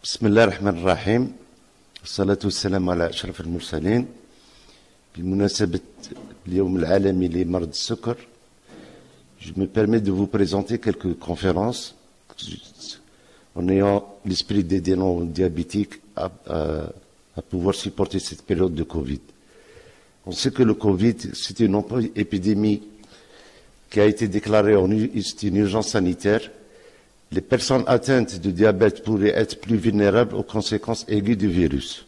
بسم الله الرحمن الرحيم والصلاة والسلام على أشرف المرسلين. بمناسبة اليوم العالمي لمرض السكر, je me permets de vous présenter quelques conférences en ayant l'esprit d'aider nos diabétiques à pouvoir supporter cette période de Covid. On sait que le Covid, c'est une épidémie qui a été déclarée en une urgence sanitaire. Les personnes atteintes de diabète pourraient être plus vulnérables aux conséquences aiguës du virus.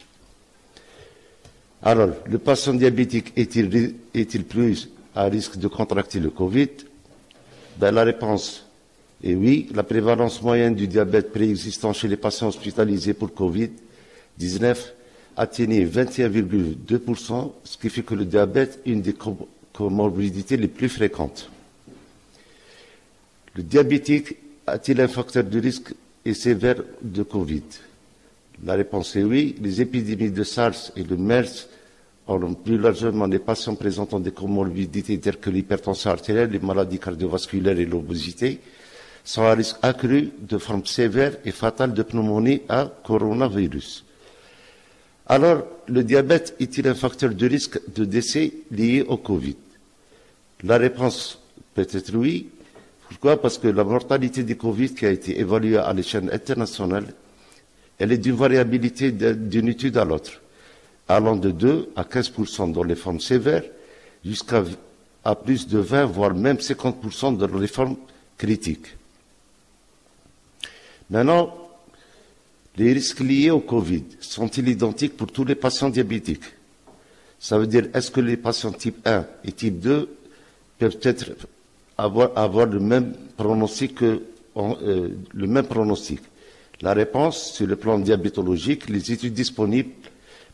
Alors, le patient diabétique est-il plus à risque de contracter le Covid? La réponse est oui. La prévalence moyenne du diabète préexistant chez les patients hospitalisés pour Covid-19 atteignait 21,2%, ce qui fait que le diabète est une des comorbidités les plus fréquentes. Le diabétique a-t-il un facteur de risque et sévère de Covid? La réponse est oui. Les épidémies de SARS et de MERS, plus largement les patients présentant des comorbidités telles que l'hypertension artérielle, les maladies cardiovasculaires et l'obésité, sont à risque accru de formes sévères et fatales de pneumonie à coronavirus. Alors, le diabète est-il un facteur de risque de décès lié au Covid? La réponse peut être oui. Pourquoi? Parce que la mortalité du Covid qui a été évaluée à l'échelle internationale, elle est d'une variabilité d'une étude à l'autre, allant de 2 à 15% dans les formes sévères, jusqu'à plus de 20, voire même 50% dans les formes critiques. Maintenant, les risques liés au Covid sont-ils identiques pour tous les patients diabétiques? Ça veut dire, est-ce que les patients type 1 et type 2 peuvent avoir le même pronostic La réponse, sur le plan diabétologique, les études disponibles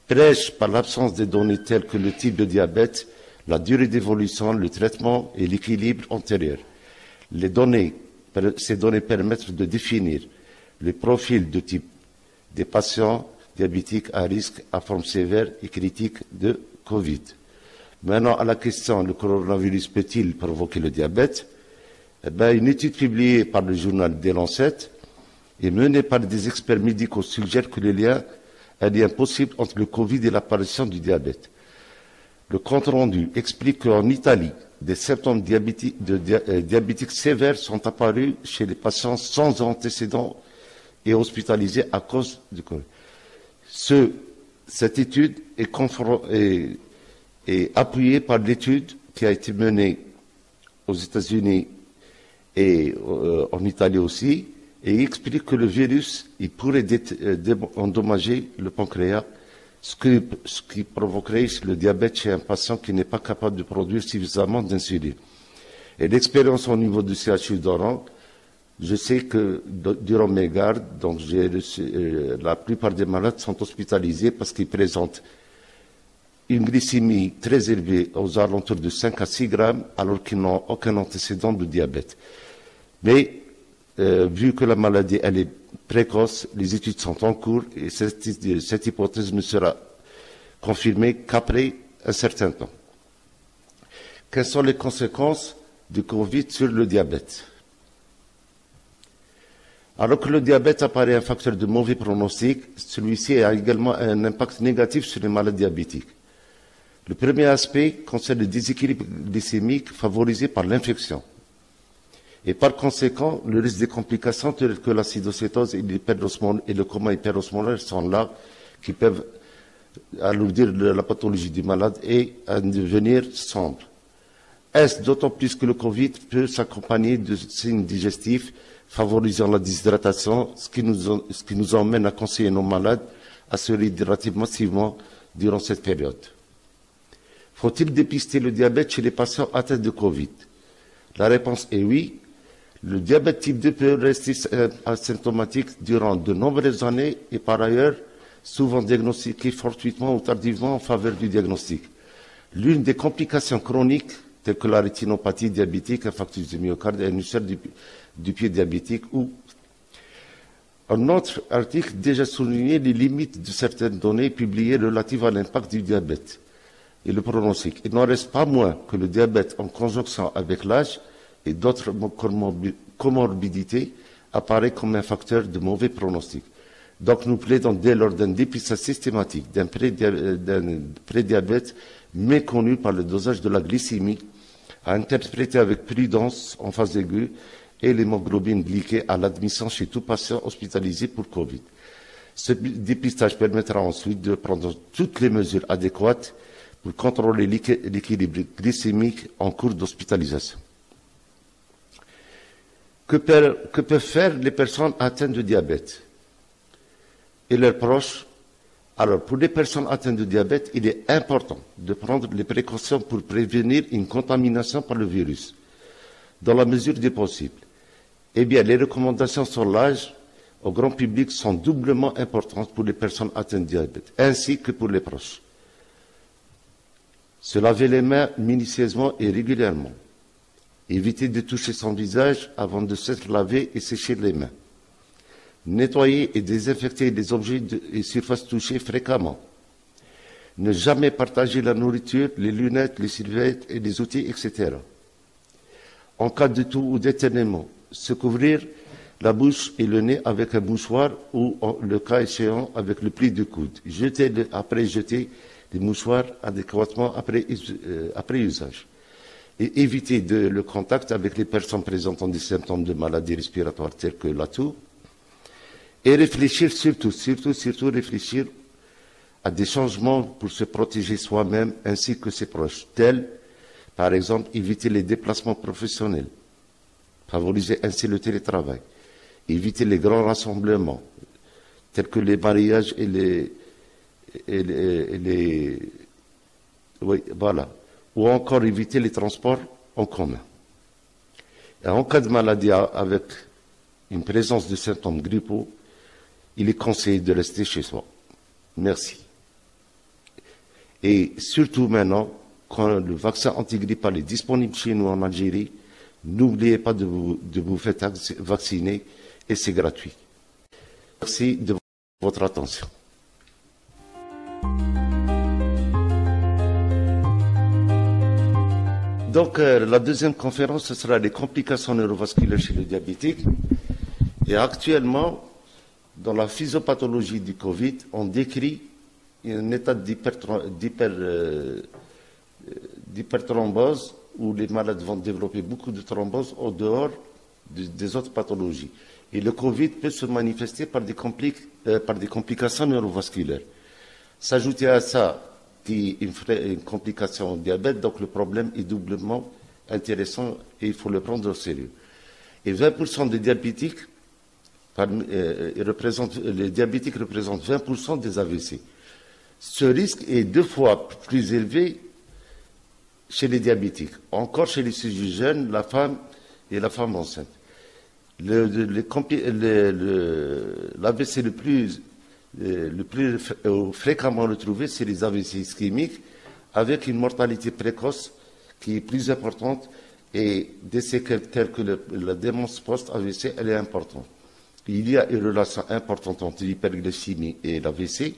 prêchent par l'absence de données telles que le type de diabète, la durée d'évolution, le traitement et l'équilibre antérieur. Ces données permettent de définir le profil de type des patients diabétiques à risque à forme sévère et critique de Covid. Maintenant, à la question, le coronavirus peut-il provoquer le diabète? Une étude publiée par le journal The Lancet et menée par des experts médicaux suggère que un lien possible entre le Covid et l'apparition du diabète. Le compte-rendu explique qu'en Italie, des symptômes diabétiques sévères sont apparus chez les patients sans antécédents et hospitalisés à cause du Covid. Cette étude est appuyée par l'étude qui a été menée aux États-Unis et en Italie aussi, et explique que le virus pourrait endommager le pancréas, ce qui provoquerait le diabète chez un patient qui n'est pas capable de produire suffisamment d'insuline. Et l'expérience au niveau du CHU d'Oran, je sais que durant mes gardes, donc la plupart des malades sont hospitalisés parce qu'ils présentent une glycémie très élevée aux alentours de 5 à 6 grammes alors qu'ils n'ont aucun antécédent de diabète. Mais vu que la maladie elle est précoce, les études sont en cours et cette hypothèse ne sera confirmée qu'après un certain temps. Quelles sont les conséquences du Covid sur le diabète? Alors que le diabète apparaît un facteur de mauvais pronostic, celui-ci a également un impact négatif sur les malades diabétiques. Le premier aspect concerne le déséquilibre glycémique favorisé par l'infection. Et par conséquent, le risque des complications telles que l'acidocétose et le coma hyperosmolaire sont là, qui peuvent alourdir la pathologie du malade et en devenir sombre. Est-ce d'autant plus que le Covid peut s'accompagner de signes digestifs favorisant la déshydratation, ce qui nous emmène à conseiller nos malades à se réhydrater massivement durant cette période. Faut-il dépister le diabète chez les patients atteints de Covid? La réponse est oui. Le diabète type 2 peut rester asymptomatique durant de nombreuses années et par ailleurs souvent diagnostiqué fortuitement ou tardivement en faveur du diagnostic. L'une des complications chroniques telles que la rétinopathie diabétique, infarctus du myocarde et un ulcère du pied diabétique ou un autre article déjà souligné les limites de certaines données publiées relatives à l'impact du diabète et le pronostic. Il n'en reste pas moins que le diabète en conjonction avec l'âge et d'autres comorbidités apparaît comme un facteur de mauvais pronostic. Donc nous plaidons dès lors d'un dépistage systématique d'un prédiabète méconnu par le dosage de la glycémie, à interpréter avec prudence en phase aiguë et l'hémoglobine glyquée à l'admission chez tout patient hospitalisé pour Covid. Ce dépistage permettra ensuite de prendre toutes les mesures adéquates pour contrôler l'équilibre glycémique en cours d'hospitalisation. Que peuvent faire les personnes atteintes de diabète et leurs proches? Alors, pour les personnes atteintes de diabète, il est important de prendre les précautions pour prévenir une contamination par le virus, dans la mesure du possible. Eh bien, les recommandations sur l'âge au grand public sont doublement importantes pour les personnes atteintes de diabète, ainsi que pour les proches. Se laver les mains minutieusement et régulièrement. Éviter de toucher son visage avant de s'être lavé et sécher les mains. Nettoyer et désinfecter les objets et surfaces touchées fréquemment. Ne jamais partager la nourriture, les lunettes, les serviettes et les outils, etc. En cas de toux ou d'éternuement, se couvrir la bouche et le nez avec un mouchoir ou, le cas échéant, avec le pli du coude. Jeter les mouchoirs adéquatement après usage. Et éviter le contact avec les personnes présentant des symptômes de maladies respiratoires tels que la toux. Et réfléchir surtout réfléchir à des changements pour se protéger soi-même ainsi que ses proches, tels, par exemple, éviter les déplacements professionnels, favoriser ainsi le télétravail, éviter les grands rassemblements, tels que les mariages ou encore éviter les transports en commun. Et en cas de maladie avec une présence de symptômes grippaux, il est conseillé de rester chez soi. Merci. Et surtout maintenant, quand le vaccin antigrippal est disponible chez nous en Algérie, n'oubliez pas de vous faire vacciner et c'est gratuit. Merci de votre attention. Donc, la deuxième conférence, ce sera les complications neurovasculaires chez le diabétique. Et actuellement, dans la physiopathologie du Covid, on décrit un état d'hyperthrombose où les malades vont développer beaucoup de thrombose au dehors des autres pathologies. Et le Covid peut se manifester par des complications neurovasculaires. S'ajouter à ça, qui est une complication au diabète, donc le problème est doublement intéressant et il faut le prendre au sérieux. Et 20% des diabétiques, les diabétiques représentent 20% des AVC. Ce risque est 2 fois plus élevé chez les diabétiques, encore chez les sujets jeunes, la femme et la femme enceinte. L'AVC le plus fréquemment retrouvé, c'est les AVC ischémiques, avec une mortalité précoce qui est plus importante et des séquelles telles que la démence post-AVC, elle est importante. Il y a une relation importante entre l'hyperglycémie et l'AVC,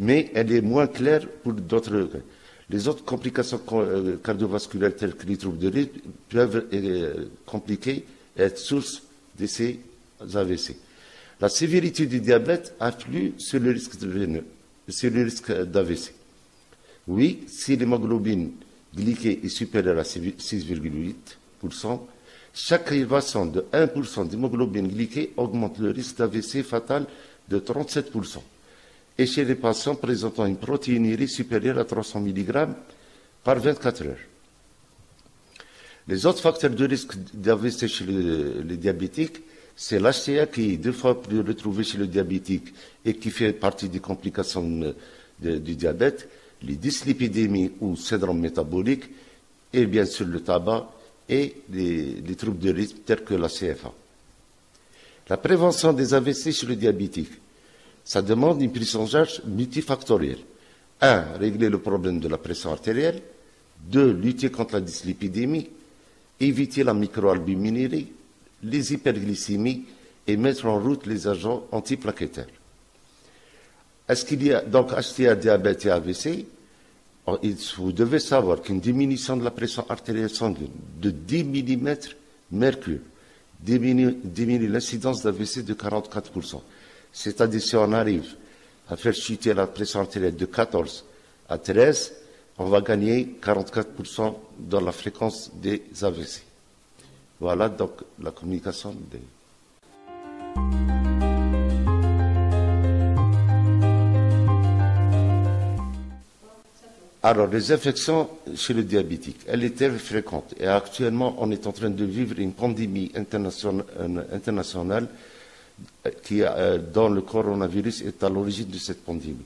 mais elle est moins claire pour d'autres cas. Les autres complications cardiovasculaires telles que les troubles de rythme peuvent compliquer et être source de ces AVC. La sévérité du diabète influe sur le risque d'AVC. Oui, si l'hémoglobine glyquée est supérieure à 6,8%, chaque élévation de 1% d'hémoglobine glyquée augmente le risque d'AVC fatal de 37%. Et chez les patients présentant une protéinurie supérieure à 300 mg par 24 heures. Les autres facteurs de risque d'AVC chez les diabétiques, c'est l'HCA qui est 2 fois plus retrouvé chez le diabétique et qui fait partie des complications du diabète, les dyslipidémies ou syndrome métabolique, et bien sûr le tabac et les troubles de rythme tels que la CFA. La prévention des AVC chez le diabétique, ça demande une prise en charge multifactorielle. 1. Régler le problème de la pression artérielle. 2. Lutter contre la dyslipidémie. Éviter la microalbuminurie, les hyperglycémies et mettre en route les agents antiplaquettaires. Est-ce qu'il y a donc HTA, diabète et AVC? Vous devez savoir qu'une diminution de la pression artérielle sanguine de 10 mm mercure diminue l'incidence d'AVC de 44%. C'est-à-dire si on arrive à faire chuter la pression artérielle de 14 à 13, on va gagner 44% dans la fréquence des AVC. Voilà donc la communication des... Alors, les infections chez le diabétique, elles étaient fréquentes. Et actuellement, on est en train de vivre une pandémie internationale dont le coronavirus est à l'origine de cette pandémie.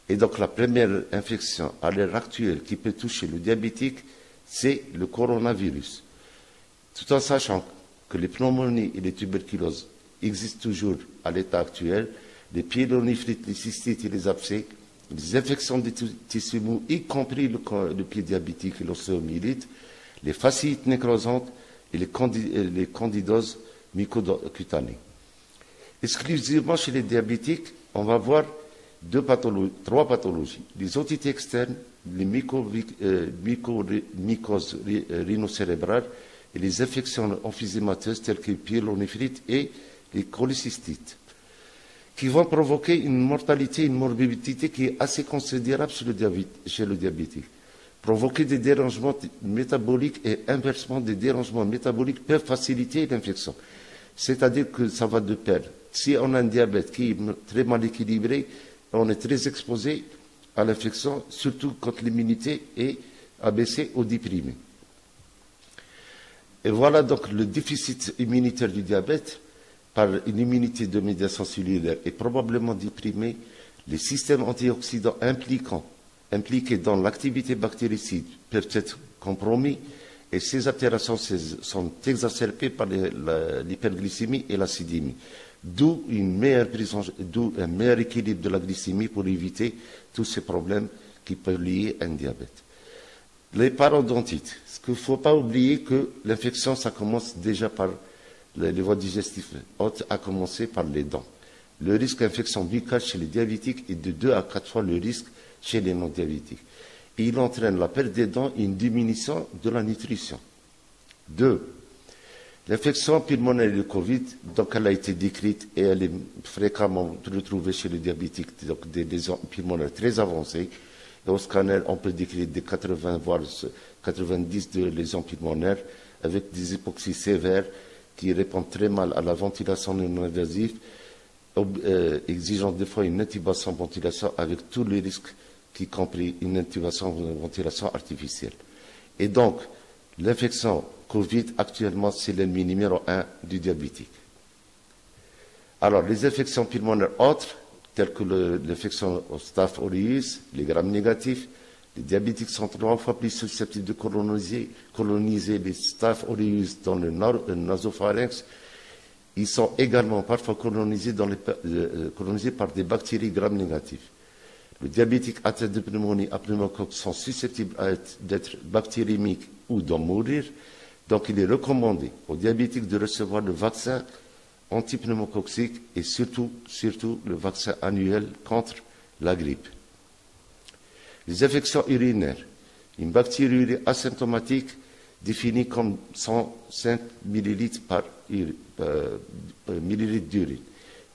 Et donc, la première infection à l'heure actuelle qui peut toucher le diabétique, c'est le coronavirus. Tout en sachant que les pneumonies et les tuberculoses existent toujours à l'état actuel, les pyélonéphrite, les cystites et les abcès, les infections des tissus mous, y compris le pied diabétique et l'ostéomyélite, les fasciites nécrosantes et les candidoses mycocutanées. Exclusivement chez les diabétiques, on va voir trois pathologies. Les otites externes, les mycoses rhinocérébrales et les infections emphysémateuses telles que les pyélonéphrite et les cholécystites, qui vont provoquer une mortalité, une morbidité qui est assez considérable chez le diabétique. Provoquer des dérangements métaboliques et inversement des dérangements métaboliques peuvent faciliter l'infection. C'est-à-dire que ça va de pair. Si on a un diabète qui est très mal équilibré, on est très exposé à l'infection, surtout quand l'immunité est abaissée ou déprimée. Et voilà donc le déficit immunitaire du diabète. Par une immunité de médiation cellulaire est probablement déprimée, les systèmes antioxydants impliqués dans l'activité bactéricide peuvent être compromis et ces altérations sont exacerbées par l'hyperglycémie et l'acidémie. D'où un meilleur équilibre de la glycémie pour éviter tous ces problèmes qui peuvent lier un diabète. Les parodontites. Ce qu'il ne faut pas oublier que l'infection, ça commence déjà par les voies digestives hautes, à commencer par les dents. Le risque d'infection buccale chez les diabétiques est de 2 à 4 fois le risque chez les non-diabétiques. Et il entraîne la perte des dents et une diminution de la nutrition. 2. L'infection pulmonaire de Covid, donc elle a été décrite et elle est fréquemment retrouvée chez les diabétiques, donc des lésions pulmonaires très avancées. Et au scanner, on peut décrire des 80 voire 90 de lésions pulmonaires avec des hypoxies sévères qui répondent très mal à la ventilation non invasive, exigeant des fois une intubation-ventilation avec tous les risques, y compris une intubation-ventilation artificielle. Et donc, l'infection Covid, actuellement, c'est l'ennemi numéro 1 du diabétique. Alors, les infections pulmonaires autres, telles que l'infection au Staph aureus, les grammes négatifs, les diabétiques sont 3 fois plus susceptibles de coloniser les Staph aureus dans le nasopharynx. Ils sont également parfois colonisés par des bactéries grammes négatives. Le diabétique atteint de pneumonie à pneumocoque sont susceptibles d'être bactériémiques ou d'en mourir. Donc, il est recommandé aux diabétiques de recevoir le vaccin antipneumococcique et surtout le vaccin annuel contre la grippe. Les infections urinaires. Une bactérie asymptomatique définie comme 105 ml par millilitre d'urine.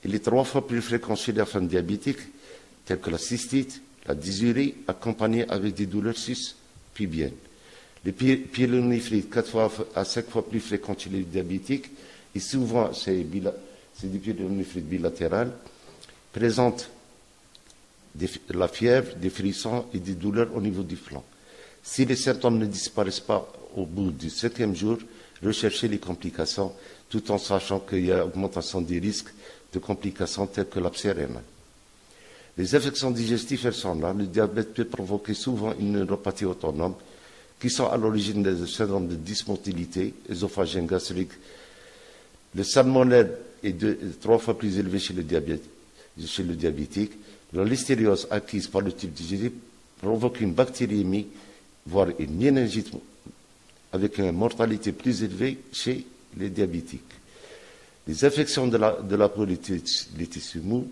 Il est 3 fois plus fréquent chez les femmes diabétiques, telles que la cystite, la dysurie, accompagnée avec des douleurs sus-pubiennes. Les pyélonéphrite, 4 à 5 fois plus fréquents chez les diabétiques, et souvent c'est des pyélonéphrite bilatérales, présentent la fièvre, des frissons et des douleurs au niveau du flanc. Si les symptômes ne disparaissent pas au bout du 7e jour, recherchez les complications, tout en sachant qu'il y a augmentation des risques de complications telles que l'abcès rénal. Les infections digestives, elles sont là. Le diabète peut provoquer souvent une neuropathie autonome, qui sont à l'origine des syndromes de dysmotilité, œsophagien gastrique. Le salmonelle est 3 fois plus élevé chez le diabétique. La listériose acquise par le tube digestif provoque une bactériémie, voire une méningite, avec une mortalité plus élevée chez les diabétiques. Les infections de la peau, les tissus mous,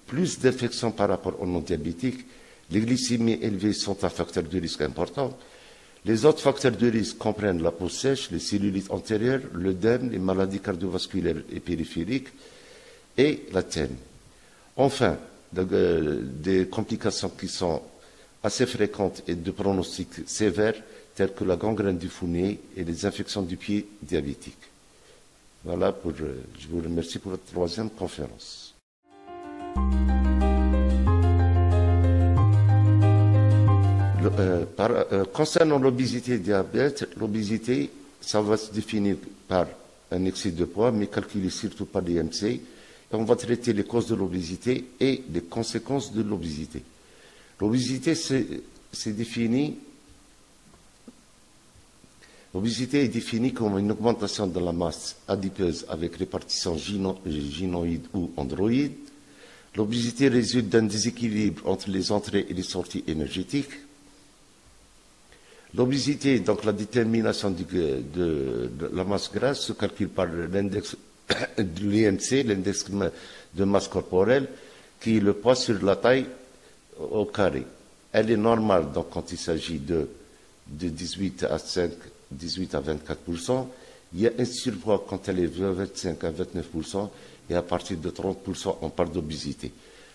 plus d'infections par rapport aux non-diabétiques. Les glycémies élevées sont un facteur de risque important. Les autres facteurs de risque comprennent la peau sèche, les cellulites antérieures, l'œdème, les maladies cardiovasculaires et périphériques et la TEN. Enfin, des complications qui sont assez fréquentes et de pronostic sévères, telles que la gangrène du fournier et les infections du pied diabétique. Voilà, je vous remercie pour la troisième conférence. Concernant l'obésité et le diabète, l'obésité, ça va se définir par un excès de poids, mais calculé surtout par l'IMC. Et on va traiter les causes de l'obésité et les conséquences de l'obésité. L'obésité, c'est défini. L'obésité est définie comme une augmentation de la masse adipeuse avec répartition gynoïde ou androïde. L'obésité résulte d'un déséquilibre entre les entrées et les sorties énergétiques. L'obésité, donc la détermination de la masse grasse, se calcule par l'index de l'IMC, l'index de masse corporelle, qui est le poids sur la taille au carré. Elle est normale donc, quand il s'agit de 18 à 24%. Il y a un surpoids quand elle est de 25 à 29%, et à partir de 30%, on parle d'obésité.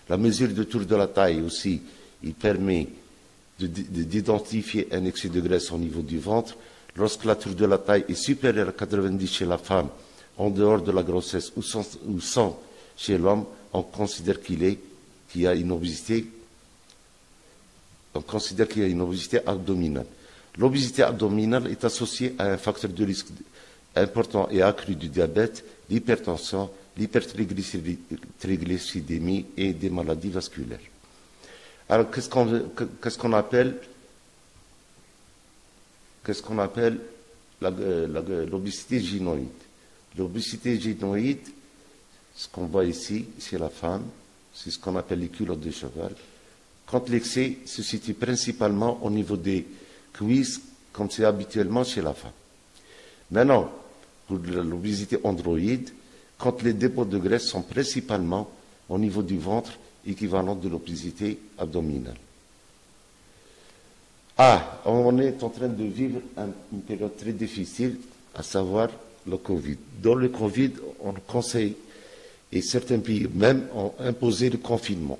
La mesure de tour de la taille aussi, il permet d'identifier un excès de graisse au niveau du ventre. Lorsque la tour de la taille est supérieure à 90 chez la femme, en dehors de la grossesse ou sans chez l'homme, on considère qu'il y a une obésité. On considère qu'il y a une obésité abdominale. L'obésité abdominale est associée à un facteur de risque important et accru du diabète, l'hypertension, l'hypertriglycédémie et des maladies vasculaires. Alors, qu'est-ce qu'on appelle l'obésité gynoïde? L'obésité gynoïde, ce qu'on voit ici, c'est la femme, c'est ce qu'on appelle les culottes de cheval. Quand l'excès se situe principalement au niveau des cuisses, comme c'est habituellement chez la femme. Maintenant, pour l'obésité androïde, quand les dépôts de graisse sont principalement au niveau du ventre, équivalent de l'obésité abdominale. On est en train de vivre une période très difficile, à savoir le Covid. Dans le Covid, on conseille, et certains pays même ont imposé le confinement.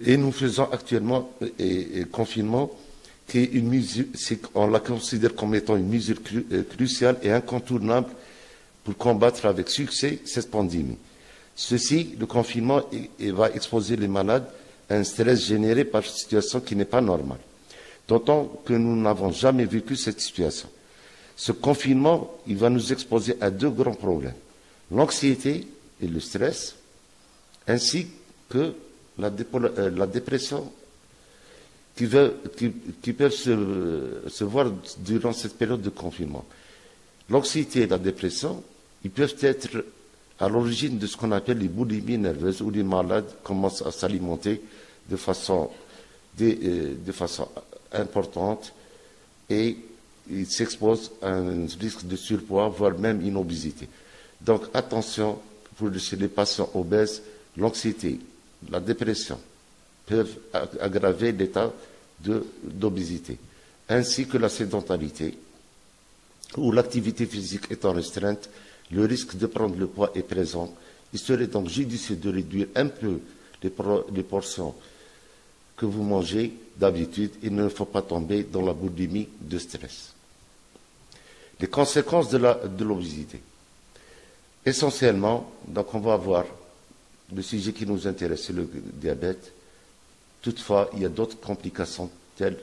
Et nous faisons actuellement un confinement qui est une mesure, on la considère comme étant une mesure cruciale et incontournable pour combattre avec succès cette pandémie. Ceci, le confinement, va exposer les malades à un stress généré par une situation qui n'est pas normale. D'autant que nous n'avons jamais vécu cette situation. Ce confinement, il va nous exposer à deux grands problèmes. L'anxiété et le stress, ainsi que la dépression qui peuvent se voir durant cette période de confinement. L'anxiété et la dépression, ils peuvent être à l'origine de ce qu'on appelle les boulimies nerveuses, où les malades commencent à s'alimenter de façon importante et ils s'exposent à un risque de surpoids, voire même une obésité. Donc attention, chez les patients obèses, l'anxiété, la dépression peuvent aggraver l'état d'obésité, ainsi que la sédentarité, où l'activité physique étant restreinte, le risque de prendre le poids est présent. Il serait donc judicieux de réduire un peu les portions que vous mangez d'habitude. Il ne faut pas tomber dans la boulimie de stress. Les conséquences de l'obésité. Essentiellement, donc on va voir le sujet qui nous intéresse, c'est le diabète. Toutefois, il y a d'autres complications telles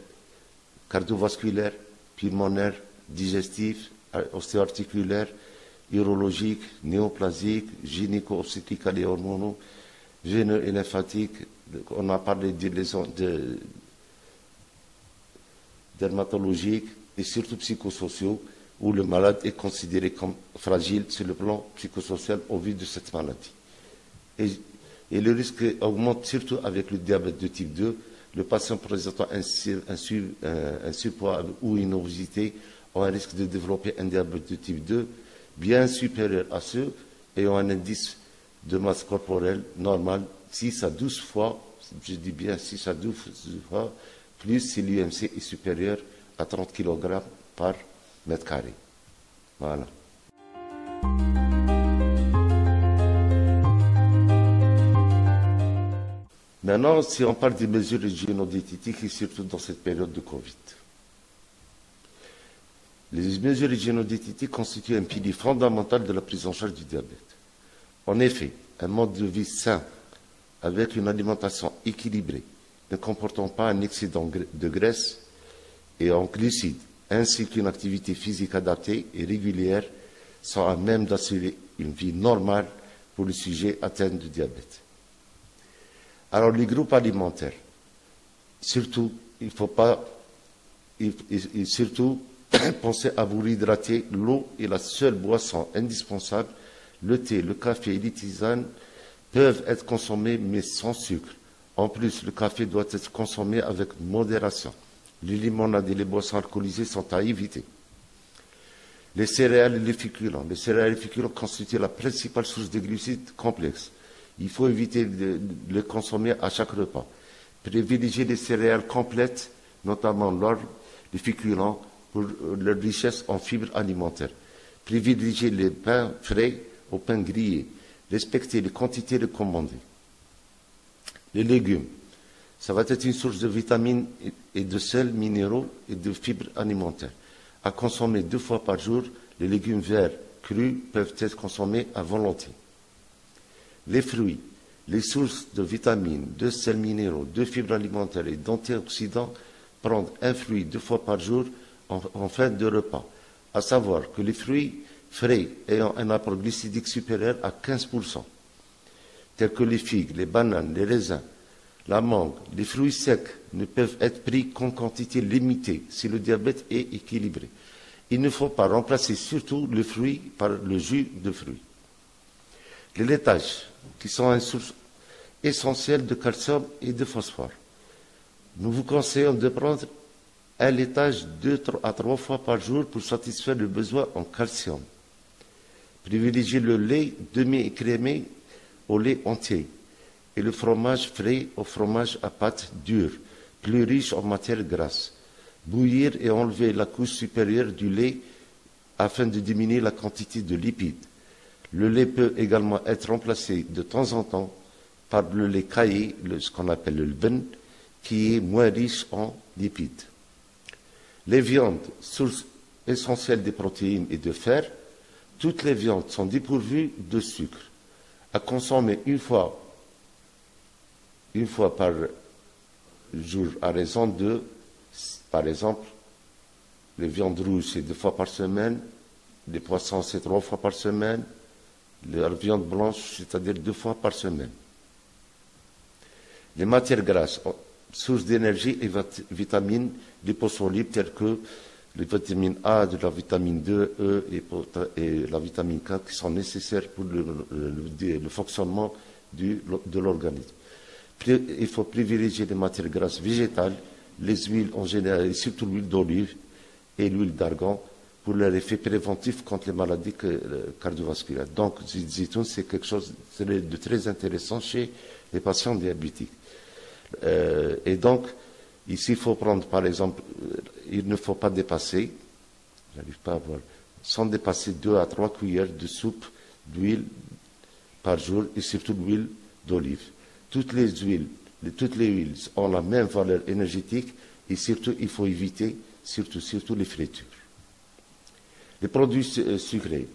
cardiovasculaires, pulmonaires, digestives, ostéo-articulaires, urologiques, néoplasiques, gynéco-obstétricales et hormonaux, veineux et lymphatiques. On a parlé des lésions dermatologiques et surtout psychosociaux, où le malade est considéré comme fragile sur le plan psychosocial au vu de cette maladie. Et le risque augmente surtout avec le diabète de type 2. Le patient présentant un surpoids ou une obésité a un risque de développer un diabète de type 2 bien supérieur à ceux ayant un indice de masse corporelle normal 6 à 12 fois, je dis bien 6 à 12 fois, plus si l'UMC est supérieur à 30 kg par mètre carré. Voilà. Maintenant, si on parle des mesures hygiéno-diététiques, et surtout dans cette période de Covid. Les mesures hygiéno-diététiques constituent un pilier fondamental de la prise en charge du diabète. En effet, un mode de vie sain, avec une alimentation équilibrée, ne comportant pas un excédent de graisse et en glucides, ainsi qu'une activité physique adaptée et régulière, sont à même d'assurer une vie normale pour le sujet atteint de diabète. Alors, les groupes alimentaires, surtout, il ne faut pas, surtout, pensez à vous hydrater. L'eau est la seule boisson indispensable. Le thé, le café et les tisanes peuvent être consommés, mais sans sucre. En plus, le café doit être consommé avec modération. Les limonades et les boissons alcoolisées sont à éviter. Les céréales et les féculents. Les céréales et les féculents constituent la principale source de glucides complexes. Il faut éviter de les consommer à chaque repas. Privilégier les céréales complètes, notamment l'orge, les féculents, pour leur richesse en fibres alimentaires. Privilégier les pains frais aux pains grillés. Respecter les quantités recommandées. Les légumes. Ça va être une source de vitamines et de sels minéraux et de fibres alimentaires. À consommer 2 fois par jour, les légumes verts crus peuvent être consommés à volonté. Les fruits, les sources de vitamines, de sels minéraux, de fibres alimentaires et d'antioxydants, prendre un fruit 2 fois par jour en fin de repas. À savoir que les fruits frais ayant un apport glycémique supérieur à 15%, tels que les figues, les bananes, les raisins, la mangue, les fruits secs ne peuvent être pris qu'en quantité limitée si le diabète est équilibré. Il ne faut pas remplacer surtout le fruit par le jus de fruits. Les laitages, qui sont une source essentielle de calcium et de phosphore. Nous vous conseillons de prendre un laitage 2 à 3 fois par jour pour satisfaire le besoin en calcium. Privilégiez le lait demi-écrémé au lait entier et le fromage frais au fromage à pâte dure, plus riche en matière grasse. Bouillir et enlever la couche supérieure du lait afin de diminuer la quantité de lipides. Le lait peut également être remplacé de temps en temps par le lait caillé, ce qu'on appelle le lben, qui est moins riche en lipides. Les viandes, source essentielle des protéines et de fer, toutes les viandes sont dépourvues de sucre. À consommer une fois par jour, à raison de, par exemple, les viandes rouges, c'est 2 fois par semaine, les poissons, c'est 3 fois par semaine, la viande blanche, c'est-à-dire 2 fois par semaine. Les matières grasses, sources d'énergie et vitamines liposolubles telles que les vitamines A, de la vitamine D, E et la vitamine K qui sont nécessaires pour le fonctionnement de l'organisme. Il faut privilégier les matières grasses végétales, les huiles en général, et surtout l'huile d'olive et l'huile d'argan pour leur effet préventif contre les maladies cardiovasculaires. Donc, l'huile de zitoun, c'est quelque chose de très intéressant chez les patients diabétiques. Et donc, ici, il faut prendre, par exemple, il ne faut pas dépasser, j'arrive pas à voir, sans dépasser 2 à 3 cuillères de soupe d'huile par jour et surtout l'huile d'olive. Toutes les huiles ont la même valeur énergétique et surtout, il faut éviter surtout les fritures. Les produits sucrés,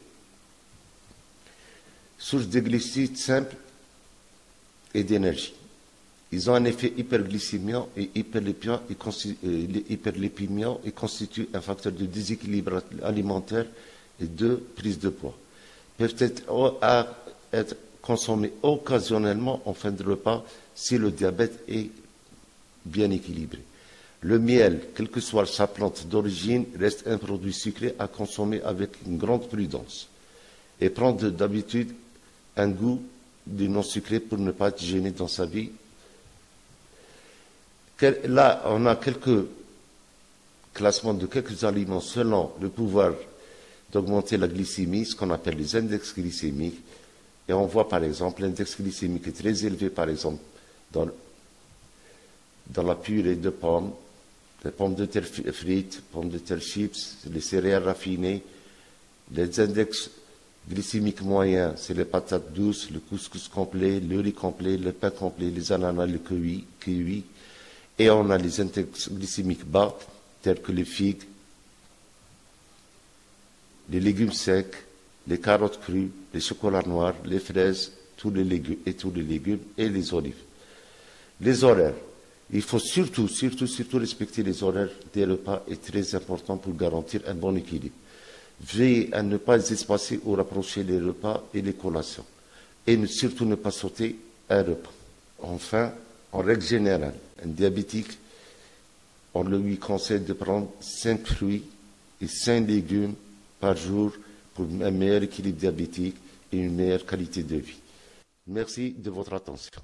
source de glucides simples et d'énergie. Ils ont un effet hyperglycémiant et hyperlipidemiant et constituent un facteur de déséquilibre alimentaire et de prise de poids. Peuvent être consommés occasionnellement en fin de repas si le diabète est bien équilibré. Le miel, quelle que soit sa plante d'origine, reste un produit sucré à consommer avec une grande prudence et prendre d'habitude un goût du non sucré pour ne pas être gêné dans sa vie. Là, on a quelques classements de quelques aliments selon le pouvoir d'augmenter la glycémie, ce qu'on appelle les index glycémiques. Et on voit par exemple l'index glycémique est très élevé, par exemple, dans la purée de pommes, les pommes de terre frites, pommes de terre chips, les céréales raffinées. Les index Glycémique moyen, c'est les patates douces, le couscous complet, le riz complet, le pain complet, les ananas, le kiwi. Et on a les index glycémiques bas, tels que les figues, les légumes secs, les carottes crues, les chocolats noirs, les fraises, tous les légumes et les olives. Les horaires. Il faut surtout respecter les horaires des repas est très important pour garantir un bon équilibre. Veillez à ne pas espacer ou rapprocher les repas et les collations. Et surtout ne pas sauter un repas. Enfin, en règle générale, un diabétique, on lui conseille de prendre 5 fruits et 5 légumes par jour pour un meilleur équilibre diabétique et une meilleure qualité de vie. Merci de votre attention.